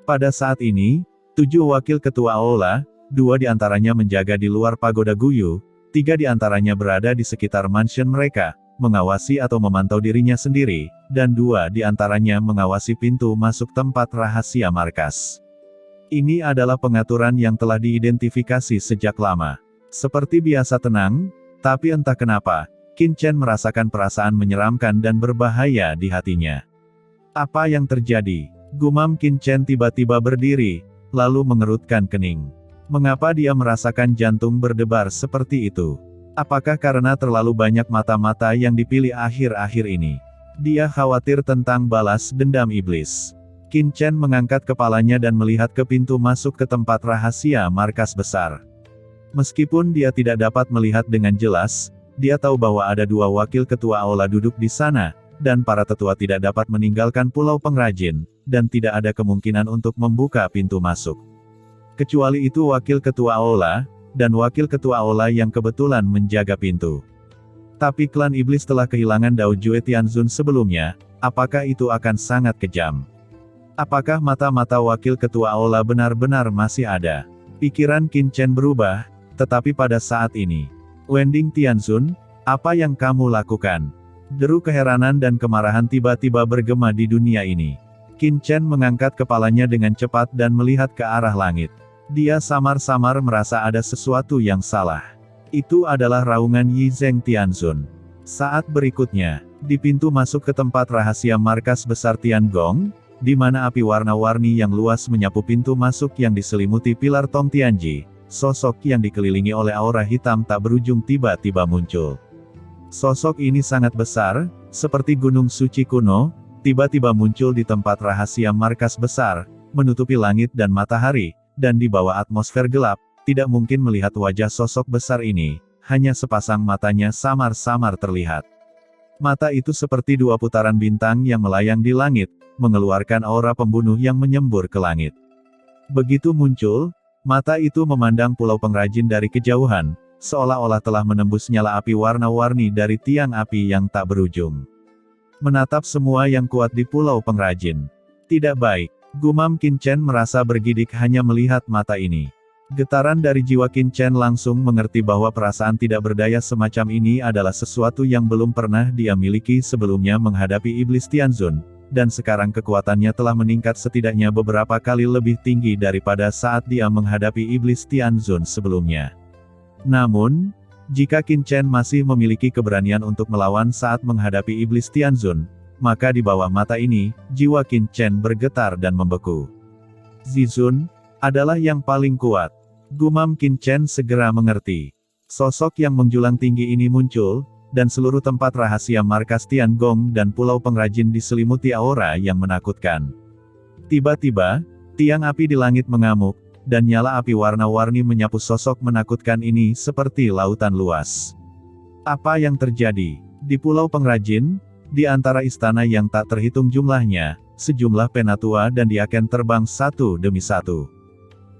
Pada saat ini, 7 wakil ketua Aula, 2 di antaranya menjaga di luar pagoda Guyu, 3 di antaranya berada di sekitar mansion mereka, mengawasi atau memantau dirinya sendiri, dan 2 di antaranya mengawasi pintu masuk tempat rahasia markas. Ini adalah pengaturan yang telah diidentifikasi sejak lama. Seperti biasa tenang, tapi entah kenapa, Qin Chen merasakan perasaan menyeramkan dan berbahaya di hatinya. Apa yang terjadi? Gumam Qin Chen tiba-tiba berdiri, lalu mengerutkan kening. Mengapa dia merasakan jantung berdebar seperti itu? Apakah karena terlalu banyak mata-mata yang dipilih akhir-akhir ini? Dia khawatir tentang balas dendam iblis. Qin Chen mengangkat kepalanya dan melihat ke pintu masuk ke tempat rahasia markas besar. Meskipun dia tidak dapat melihat dengan jelas, dia tahu bahwa ada 2 wakil ketua Aula duduk di sana, dan para tetua tidak dapat meninggalkan Pulau Pengrajin, dan tidak ada kemungkinan untuk membuka pintu masuk. Kecuali itu wakil ketua Aula, dan wakil ketua Aula yang kebetulan menjaga pintu. Tapi klan iblis telah kehilangan Dao Jue Tianzun sebelumnya, apakah itu akan sangat kejam? Apakah mata-mata wakil ketua Aula benar-benar masih ada? Pikiran Qin Chen berubah, tetapi pada saat ini, Wending Tianzun, apa yang kamu lakukan? Deru keheranan dan kemarahan tiba-tiba bergema di dunia ini. Qin Chen mengangkat kepalanya dengan cepat dan melihat ke arah langit. Dia samar-samar merasa ada sesuatu yang salah. Itu adalah raungan Yi Zheng Tianzun. Saat berikutnya, di pintu masuk ke tempat rahasia markas besar Tiangong, di mana api warna-warni yang luas menyapu pintu masuk yang diselimuti pilar Tong Tianji, sosok yang dikelilingi oleh aura hitam tak berujung tiba-tiba muncul. Sosok ini sangat besar, seperti gunung suci kuno, tiba-tiba muncul di tempat rahasia markas besar, menutupi langit dan matahari, dan di bawah atmosfer gelap, tidak mungkin melihat wajah sosok besar ini, hanya sepasang matanya samar-samar terlihat. Mata itu seperti 2 putaran bintang yang melayang di langit, mengeluarkan aura pembunuh yang menyembur ke langit. Begitu muncul, mata itu memandang Pulau Pengrajin dari kejauhan, seolah-olah telah menembus nyala api warna-warni dari tiang api yang tak berujung. Menatap semua yang kuat di Pulau Pengrajin. Tidak baik, gumam Qin Chen merasa bergidik hanya melihat mata ini. Getaran dari jiwa Qin Chen langsung mengerti bahwa perasaan tidak berdaya semacam ini adalah sesuatu yang belum pernah dia miliki sebelumnya menghadapi iblis Tianzun, dan sekarang kekuatannya telah meningkat setidaknya beberapa kali lebih tinggi daripada saat dia menghadapi iblis Tianzun sebelumnya. Namun, jika Qin Chen masih memiliki keberanian untuk melawan saat menghadapi iblis Tianzun, maka di bawah mata ini, jiwa Qin Chen bergetar dan membeku. Zizun adalah yang paling kuat. Gumam Qin Chen segera mengerti. Sosok yang menjulang tinggi ini muncul, dan seluruh tempat rahasia markas Tiangong dan Pulau Pengrajin diselimuti aura yang menakutkan. Tiba-tiba, tiang api di langit mengamuk, dan nyala api warna-warni menyapu sosok menakutkan ini seperti lautan luas. Apa yang terjadi? Di Pulau Pengrajin, di antara istana yang tak terhitung jumlahnya, sejumlah penatua dan diaken terbang satu demi satu.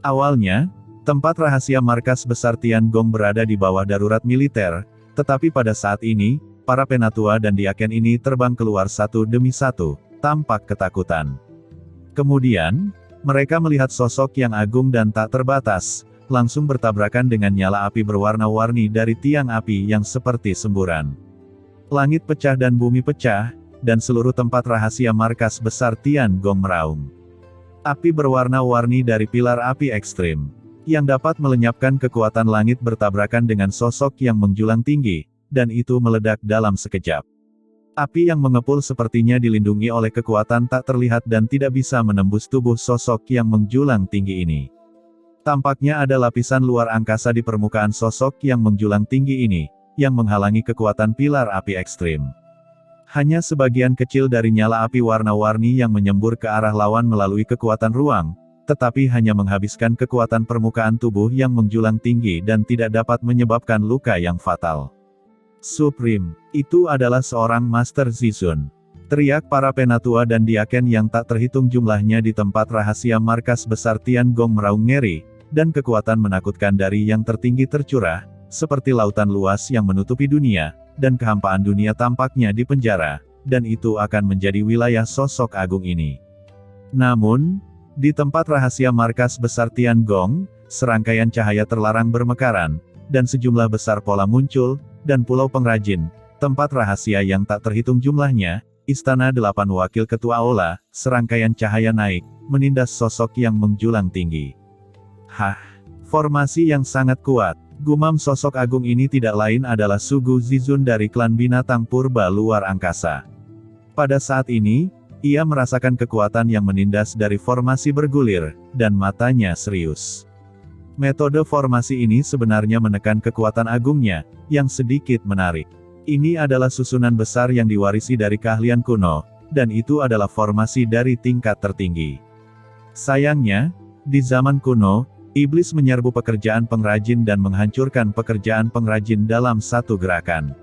Awalnya, tempat rahasia markas besar Tiangong berada di bawah darurat militer, tetapi pada saat ini, para penatua dan diaken ini terbang keluar satu demi satu, tampak ketakutan. Kemudian, mereka melihat sosok yang agung dan tak terbatas, langsung bertabrakan dengan nyala api berwarna-warni dari tiang api yang seperti semburan. Langit pecah dan bumi pecah, dan seluruh tempat rahasia markas besar Tiangong meraung. Api berwarna-warni dari pilar api ekstrim, yang dapat melenyapkan kekuatan langit bertabrakan dengan sosok yang menjulang tinggi, dan itu meledak dalam sekejap. Api yang mengepul sepertinya dilindungi oleh kekuatan tak terlihat dan tidak bisa menembus tubuh sosok yang menjulang tinggi ini. Tampaknya ada lapisan luar angkasa di permukaan sosok yang menjulang tinggi ini, yang menghalangi kekuatan pilar api ekstrim. Hanya sebagian kecil dari nyala api warna-warni yang menyembur ke arah lawan melalui kekuatan ruang, tetapi hanya menghabiskan kekuatan permukaan tubuh yang menjulang tinggi dan tidak dapat menyebabkan luka yang fatal. Supreme, itu adalah seorang Master Zizun. Teriak para penatua dan diaken yang tak terhitung jumlahnya di tempat rahasia markas besar Tiangong meraung ngeri, dan kekuatan menakutkan dari yang tertinggi tercurah, seperti lautan luas yang menutupi dunia, dan kehampaan dunia tampaknya di penjara, dan itu akan menjadi wilayah sosok agung ini. Namun, Di tempat rahasia markas besar Tiangong, serangkaian cahaya terlarang bermekaran, dan sejumlah besar pola muncul, dan pulau pengrajin, tempat rahasia yang tak terhitung jumlahnya, istana 8 wakil ketua Aula, serangkaian cahaya naik, menindas sosok yang menjulang tinggi. Hah, formasi yang sangat kuat. Gumam sosok agung ini tidak lain adalah Sugu Zizun dari klan binatang purba luar angkasa. Pada saat ini, ia merasakan kekuatan yang menindas dari formasi bergulir, dan matanya serius. Metode formasi ini sebenarnya menekan kekuatan agungnya, yang sedikit menarik. Ini adalah susunan besar yang diwarisi dari keahlian kuno, dan itu adalah formasi dari tingkat tertinggi. Sayangnya, di zaman kuno, iblis menyerbu pekerjaan pengrajin dan menghancurkan pekerjaan pengrajin dalam satu gerakan.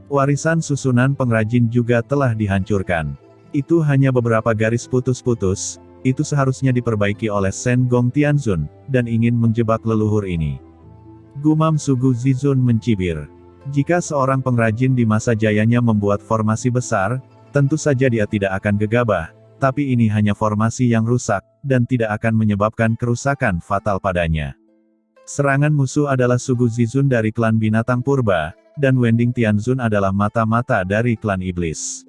Warisan susunan pengrajin juga telah dihancurkan. Itu hanya beberapa garis putus-putus. Itu seharusnya diperbaiki oleh Shen Gong Tianzun, dan ingin menjebak leluhur ini. Gumam Sugu Zizun mencibir. Jika seorang pengrajin di masa jayanya membuat formasi besar, tentu saja dia tidak akan gegabah, tapi ini hanya formasi yang rusak, dan tidak akan menyebabkan kerusakan fatal padanya. Serangan musuh adalah Sugu Zizun dari klan binatang purba, dan Wending Tianzun adalah mata-mata dari klan iblis.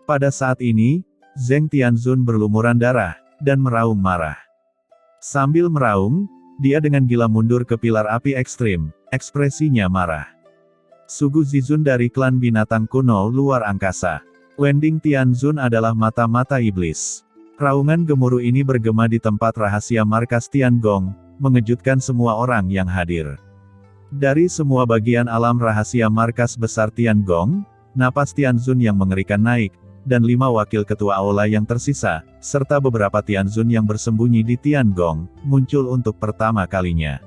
Pada saat ini, Zheng Tianzun berlumuran darah, dan meraung marah. Sambil meraung, dia dengan gila mundur ke pilar api ekstrim, ekspresinya marah. Sugu Zizun dari klan binatang kuno luar angkasa. Wending Tianzun adalah mata-mata iblis. Raungan gemuruh ini bergema di tempat rahasia markas Tiangong, mengejutkan semua orang yang hadir. Dari semua bagian alam rahasia markas besar Tiangong, napas Tianzun yang mengerikan naik, dan 5 wakil ketua Aula yang tersisa, serta beberapa Tianzun yang bersembunyi di Tiangong, muncul untuk pertama kalinya.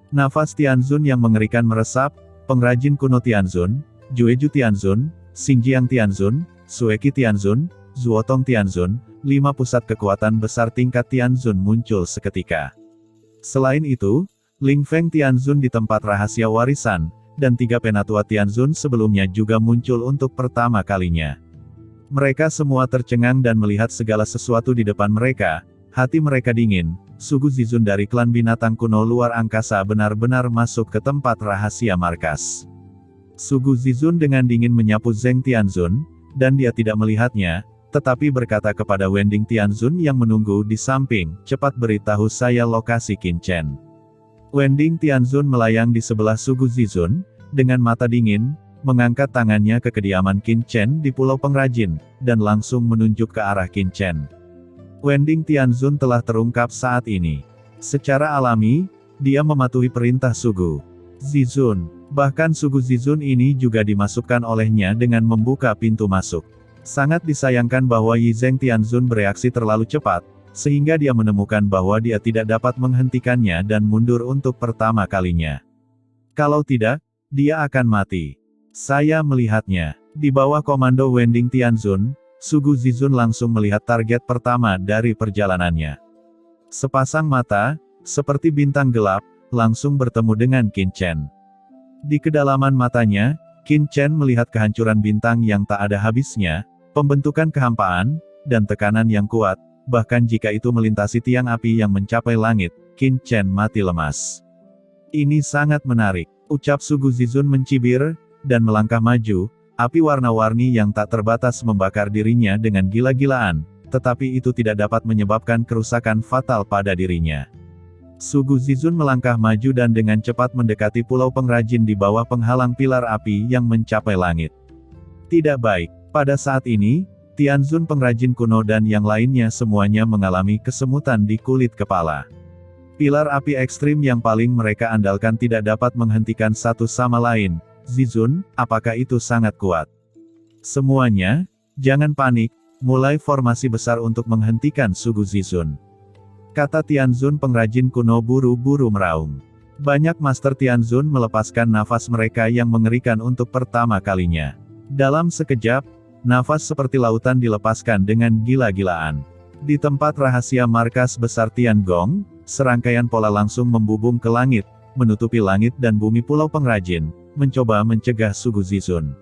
Nafas Tianzun yang mengerikan meresap, pengrajin kuno Tianzun, Jueju Tianzun, Xingjiang Tianzun, Sueki Tianzun, Zuotong Tianzun, 5 pusat kekuatan besar tingkat Tianzun muncul seketika. Selain itu, Ling Feng Tianzun di tempat rahasia warisan, dan 3 penatua Tianzun sebelumnya juga muncul untuk pertama kalinya. Mereka semua tercengang dan melihat segala sesuatu di depan mereka, hati mereka dingin. Sugu Zizun dari klan binatang kuno luar angkasa benar-benar masuk ke tempat rahasia markas. Sugu Zizun dengan dingin menyapu Zheng Tianzun, dan dia tidak melihatnya, tetapi berkata kepada Wending Tianzun yang menunggu di samping, cepat beritahu saya lokasi Qin Chen. Wending Tianzun melayang di sebelah Sugu Zizun, dengan mata dingin, mengangkat tangannya ke kediaman Qin Chen di Pulau Pengrajin, dan langsung menunjuk ke arah Qin Chen. Wending Tianzun telah terungkap saat ini. Secara alami, dia mematuhi perintah Sugu Zizun. Bahkan Sugu Zizun ini juga dimasukkan olehnya dengan membuka pintu masuk. Sangat disayangkan bahwa Yi Zheng Tianzun bereaksi terlalu cepat, sehingga dia menemukan bahwa dia tidak dapat menghentikannya dan mundur untuk pertama kalinya. Kalau tidak, dia akan mati. Saya melihatnya. Di bawah komando Wending Tianzun, Sugu Zizun langsung melihat target pertama dari perjalanannya. Sepasang mata, seperti bintang gelap, langsung bertemu dengan Qin Chen. Di kedalaman matanya, Qin Chen melihat kehancuran bintang yang tak ada habisnya, pembentukan kehampaan, dan tekanan yang kuat, bahkan jika itu melintasi tiang api yang mencapai langit, Qin Chen mati lemas. Ini sangat menarik, ucap Sugu Zizun mencibir, dan melangkah maju. Api warna-warni yang tak terbatas membakar dirinya dengan gila-gilaan, tetapi itu tidak dapat menyebabkan kerusakan fatal pada dirinya. Sugu Zizun melangkah maju dan dengan cepat mendekati Pulau Pengrajin di bawah penghalang pilar api yang mencapai langit. Tidak baik. Pada saat ini, Tianzun pengrajin kuno dan yang lainnya semuanya mengalami kesemutan di kulit kepala. Pilar api ekstrim yang paling mereka andalkan tidak dapat menghentikan satu sama lain. Zizun, apakah itu sangat kuat? Semuanya, jangan panik, mulai formasi besar untuk menghentikan Sugu Zizun. Kata Tianzun pengrajin kuno buru-buru meraung. Banyak Master Tianzun melepaskan nafas mereka yang mengerikan untuk pertama kalinya. Dalam sekejap, nafas seperti lautan dilepaskan dengan gila-gilaan. Di tempat rahasia markas besar Tiangong, serangkaian pola langsung membubung ke langit, menutupi langit dan bumi Pulau Pengrajin, mencoba mencegah Sugu Zizun.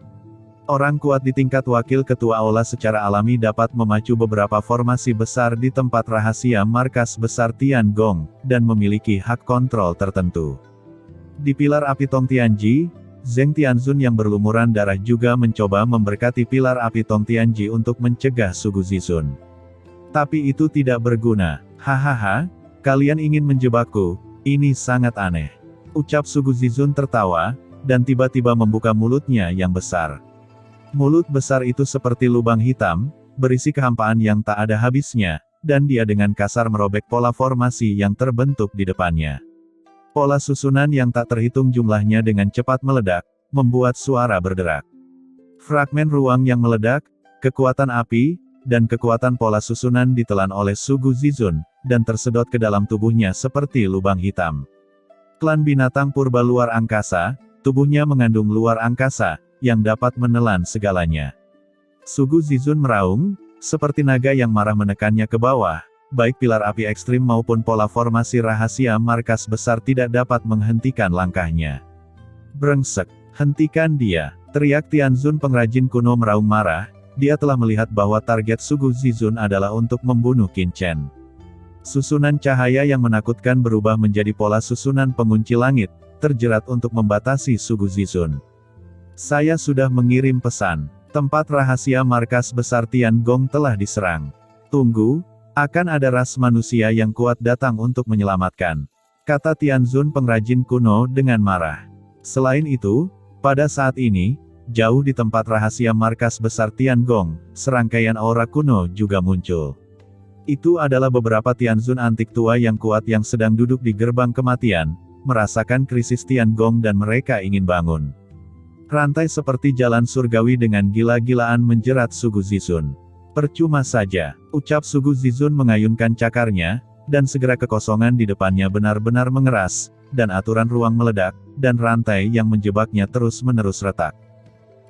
Orang kuat di tingkat wakil ketua aula secara alami dapat memacu beberapa formasi besar di tempat rahasia markas besar Tiangong, dan memiliki hak kontrol tertentu. Di pilar api Tongtianji, Zheng Tianzun yang berlumuran darah juga mencoba memberkati pilar api Tongtianji untuk mencegah Sugu Zizun. Tapi itu tidak berguna. Hahaha, kalian ingin menjebakku, ini sangat aneh. Ucap Sugu Zizun tertawa, dan tiba-tiba membuka mulutnya yang besar. Mulut besar itu seperti lubang hitam, berisi kehampaan yang tak ada habisnya, dan dia dengan kasar merobek pola formasi yang terbentuk di depannya. Pola susunan yang tak terhitung jumlahnya dengan cepat meledak, membuat suara berderak. Fragmen ruang yang meledak, kekuatan api, dan kekuatan pola susunan ditelan oleh Sugu Zizun, dan tersedot ke dalam tubuhnya seperti lubang hitam. Klan binatang purba luar angkasa, tubuhnya mengandung luar angkasa, yang dapat menelan segalanya. Sugu Zizun meraung, seperti naga yang marah menekannya ke bawah, baik pilar api ekstrim maupun pola formasi rahasia markas besar tidak dapat menghentikan langkahnya. Brengsek, hentikan dia, teriak Tianzun pengrajin kuno meraung marah, dia telah melihat bahwa target Sugu Zizun adalah untuk membunuh Qin Chen. Susunan cahaya yang menakutkan berubah menjadi pola susunan pengunci langit, terjerat untuk membatasi Sugu Zizun. Saya sudah mengirim pesan. Tempat rahasia markas besar Tiangong telah diserang. Tunggu, akan ada ras manusia yang kuat datang untuk menyelamatkan, kata Tianzun pengrajin kuno dengan marah. Selain itu, pada saat ini, jauh di tempat rahasia markas besar Tiangong, serangkaian aura kuno juga muncul. Itu adalah beberapa Tianzun antik tua yang kuat yang sedang duduk di gerbang kematian, merasakan krisis Tiangong dan mereka ingin bangun. Rantai seperti jalan surgawi dengan gila-gilaan menjerat Sugu Zizun. Percuma saja, ucap Sugu Zizun mengayunkan cakarnya, dan segera kekosongan di depannya benar-benar mengeras, dan aturan ruang meledak, dan rantai yang menjebaknya terus-menerus retak.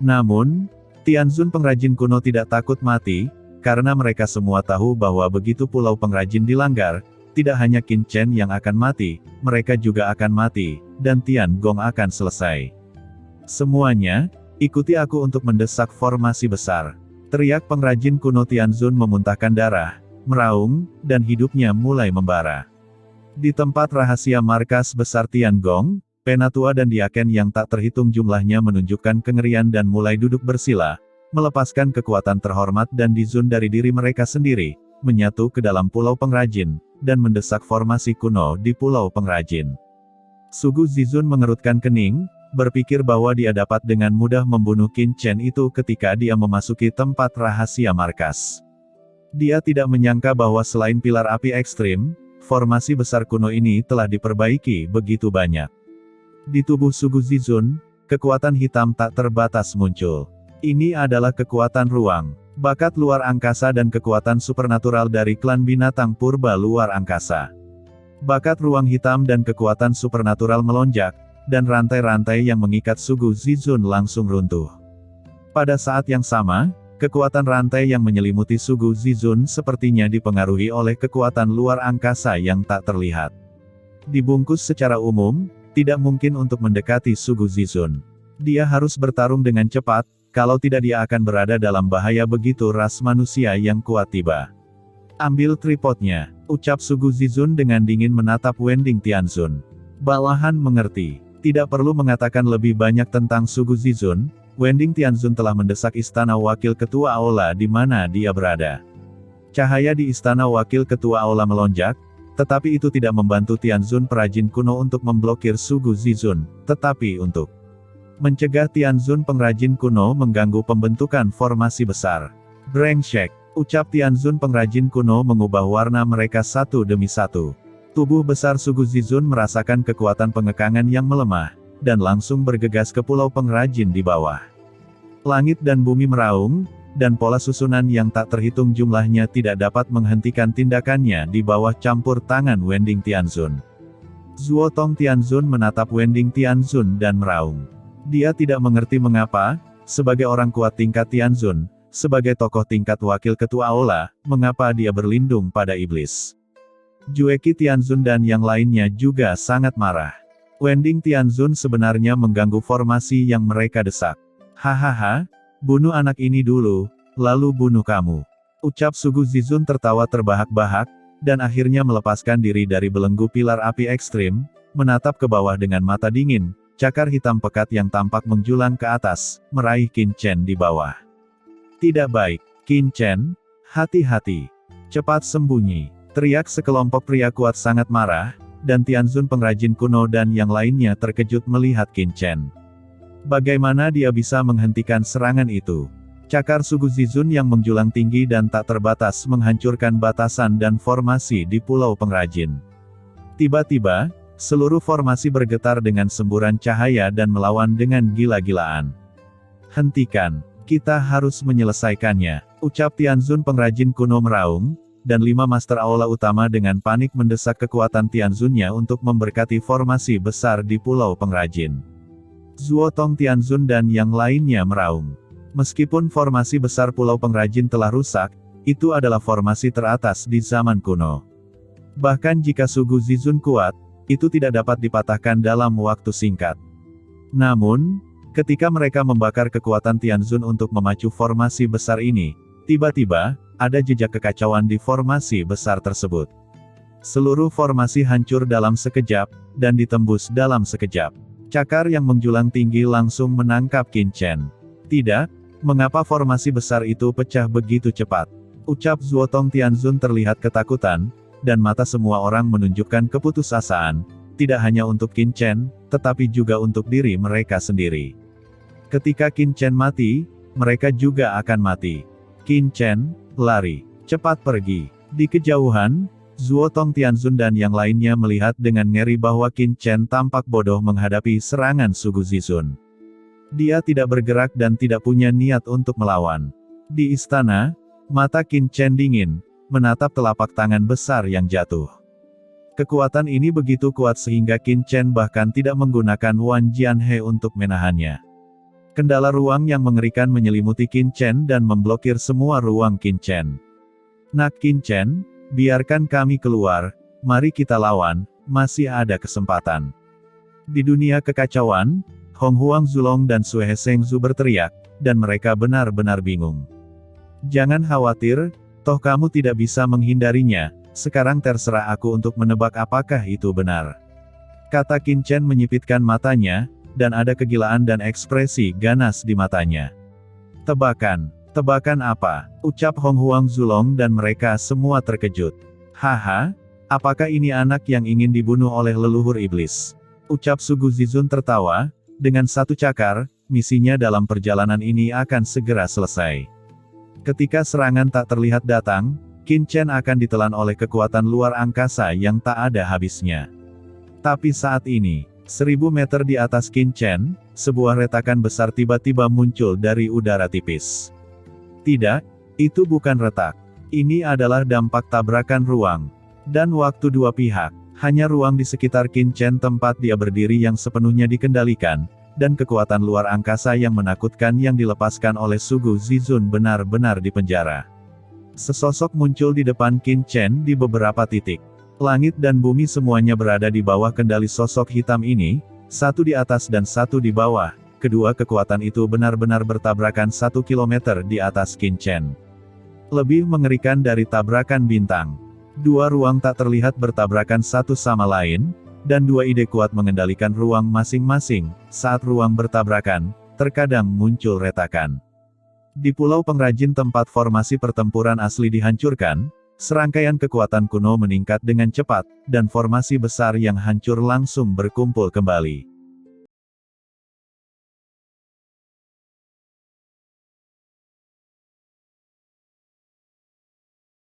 Namun, Tianzun pengrajin kuno tidak takut mati, karena mereka semua tahu bahwa begitu pulau pengrajin dilanggar, tidak hanya Qin Chen yang akan mati, mereka juga akan mati, dan Tiangong akan selesai. Semuanya, ikuti aku untuk mendesak formasi besar. Teriak pengrajin kuno Tianzun memuntahkan darah, meraung, dan hidupnya mulai membara. Di tempat rahasia markas besar Tiangong, Penatua dan Diaken yang tak terhitung jumlahnya menunjukkan kengerian dan mulai duduk bersila, melepaskan kekuatan terhormat dan dizun dari diri mereka sendiri, menyatu ke dalam pulau pengrajin, dan mendesak formasi kuno di pulau pengrajin. Sugu Zizun mengerutkan kening, berpikir bahwa dia dapat dengan mudah membunuh Qin Chen itu ketika dia memasuki tempat rahasia markas. Dia tidak menyangka bahwa selain pilar api ekstrim, formasi besar kuno ini telah diperbaiki begitu banyak. Di tubuh Sugu Zizun, kekuatan hitam tak terbatas muncul. Ini adalah kekuatan ruang, bakat luar angkasa dan kekuatan supernatural dari klan binatang purba luar angkasa. Bakat ruang hitam dan kekuatan supernatural melonjak, dan rantai-rantai yang mengikat Sugu Zizun langsung runtuh. Pada saat yang sama, kekuatan rantai yang menyelimuti Sugu Zizun sepertinya dipengaruhi oleh kekuatan luar angkasa yang tak terlihat. Dibungkus secara umum, tidak mungkin untuk mendekati Sugu Zizun. Dia harus bertarung dengan cepat, kalau tidak dia akan berada dalam bahaya begitu ras manusia yang kuat tiba. Ambil tripodnya, ucap Sugu Zizun dengan dingin menatap Wending Tianzun. Bawahan mengerti. Tidak perlu mengatakan lebih banyak tentang Sugu Zizun, Wending Tianzun telah mendesak istana wakil ketua aula di mana dia berada. Cahaya di istana wakil ketua aula melonjak, tetapi itu tidak membantu Tianzun perajin kuno untuk memblokir Sugu Zizun, tetapi untuk mencegah Tianzun pengrajin kuno mengganggu pembentukan formasi besar. Brengsek, ucap Tianzun pengrajin kuno mengubah warna mereka satu demi satu. Tubuh besar Sugu Zizun merasakan kekuatan pengekangan yang melemah, dan langsung bergegas ke pulau pengrajin di bawah. Langit dan bumi meraung, dan pola susunan yang tak terhitung jumlahnya tidak dapat menghentikan tindakannya di bawah campur tangan Wending Tianzun. Zuotong Tianzun menatap Wending Tianzun dan meraung. Dia tidak mengerti mengapa, sebagai orang kuat tingkat Tianzun, sebagai tokoh tingkat wakil ketua aula, mengapa dia berlindung pada iblis. Jueki Tianzun dan yang lainnya juga sangat marah. Wending Tianzun sebenarnya mengganggu formasi yang mereka desak. Hahaha, Bunuh anak ini dulu, lalu bunuh kamu. Ucap Sugu Zizun tertawa terbahak-bahak, dan akhirnya melepaskan diri dari belenggu pilar api ekstrim, menatap ke bawah dengan mata dingin, cakar hitam pekat yang tampak menjulang ke atas, meraih Qin Chen di bawah. Tidak baik, Qin Chen, hati-hati. Cepat sembunyi, teriak sekelompok pria kuat sangat marah, dan Tianzun pengrajin kuno dan yang lainnya terkejut melihat Qin Chen. Bagaimana dia bisa menghentikan serangan itu? Cakar Sugu Zizun yang menjulang tinggi dan tak terbatas menghancurkan batasan dan formasi di Pulau Pengrajin. Tiba-tiba, seluruh formasi bergetar dengan semburan cahaya dan melawan dengan gila-gilaan. Hentikan, kita harus menyelesaikannya, ucap Tianzun pengrajin kuno meraung, dan 5 master aula utama dengan panik mendesak kekuatan Tianzunnya untuk memberkati formasi besar di Pulau Pengrajin. Zuotong Tianzun dan yang lainnya meraung. Meskipun formasi besar Pulau Pengrajin telah rusak, itu adalah formasi teratas di zaman kuno. Bahkan jika Sugu Zizun kuat, itu tidak dapat dipatahkan dalam waktu singkat. Namun, ketika mereka membakar kekuatan Tianzun untuk memacu formasi besar ini, tiba-tiba, ada jejak kekacauan di formasi besar tersebut. Seluruh formasi hancur dalam sekejap, dan ditembus dalam sekejap. Cakar yang menjulang tinggi langsung menangkap Qin Chen. Tidak, mengapa formasi besar itu pecah begitu cepat? Ucap Zuotong Tianzun terlihat ketakutan, dan mata semua orang menunjukkan keputusasaan, tidak hanya untuk Qin Chen, tetapi juga untuk diri mereka sendiri. Ketika Qin Chen mati, mereka juga akan mati. Qin Chen, lari, cepat pergi. Di kejauhan, Zuotong Tianzun dan yang lainnya melihat dengan ngeri bahwa Qin Chen tampak bodoh menghadapi serangan Sugu Zizun. Dia tidak bergerak dan tidak punya niat untuk melawan. Di istana, mata Qin Chen dingin, menatap telapak tangan besar yang jatuh. Kekuatan ini begitu kuat sehingga Qin Chen bahkan tidak menggunakan Wan Jianhe untuk menahannya. Kendala ruang yang mengerikan menyelimuti Qin Chen dan memblokir semua ruang Qin Chen. Nak Qin Chen, biarkan kami keluar, mari kita lawan, masih ada kesempatan. Di dunia kekacauan, Hong Huang Zulong dan Sue Shengzu berteriak, dan mereka benar-benar bingung. Jangan khawatir, toh kamu tidak bisa menghindarinya, sekarang terserah aku untuk menebak apakah itu benar. Kata Qin Chen menyipitkan matanya, dan ada kegilaan dan ekspresi ganas di matanya. Tebakan. Tebakan apa? Ucap Hong Huang Zulong dan mereka semua terkejut. Haha, apakah ini anak yang ingin dibunuh oleh leluhur iblis? Ucap Sugu Zizun tertawa, dengan satu cakar, misinya dalam perjalanan ini akan segera selesai. Ketika serangan tak terlihat datang, Qin Chen akan ditelan oleh kekuatan luar angkasa yang tak ada habisnya. Tapi saat ini, 1000 meter di atas Qin Chen, sebuah retakan besar tiba-tiba muncul dari udara tipis. Tidak, itu bukan retak. Ini adalah dampak tabrakan ruang. Dan waktu dua pihak, hanya ruang di sekitar Qin Chen tempat dia berdiri yang sepenuhnya dikendalikan, dan kekuatan luar angkasa yang menakutkan yang dilepaskan oleh Sugu Zizun benar-benar dipenjara. Sesosok muncul di depan Qin Chen di beberapa titik. Langit dan bumi semuanya berada di bawah kendali sosok hitam ini, satu di atas dan satu di bawah. Kedua kekuatan itu benar-benar bertabrakan 1 kilometer di atas Qin Chen. Lebih mengerikan dari tabrakan bintang. Dua ruang tak terlihat bertabrakan satu sama lain, dan dua ide kuat mengendalikan ruang masing-masing. Saat ruang bertabrakan, terkadang muncul retakan. Di Pulau Pengrajin tempat formasi pertempuran asli dihancurkan, serangkaian kekuatan kuno meningkat dengan cepat, dan formasi besar yang hancur langsung berkumpul kembali.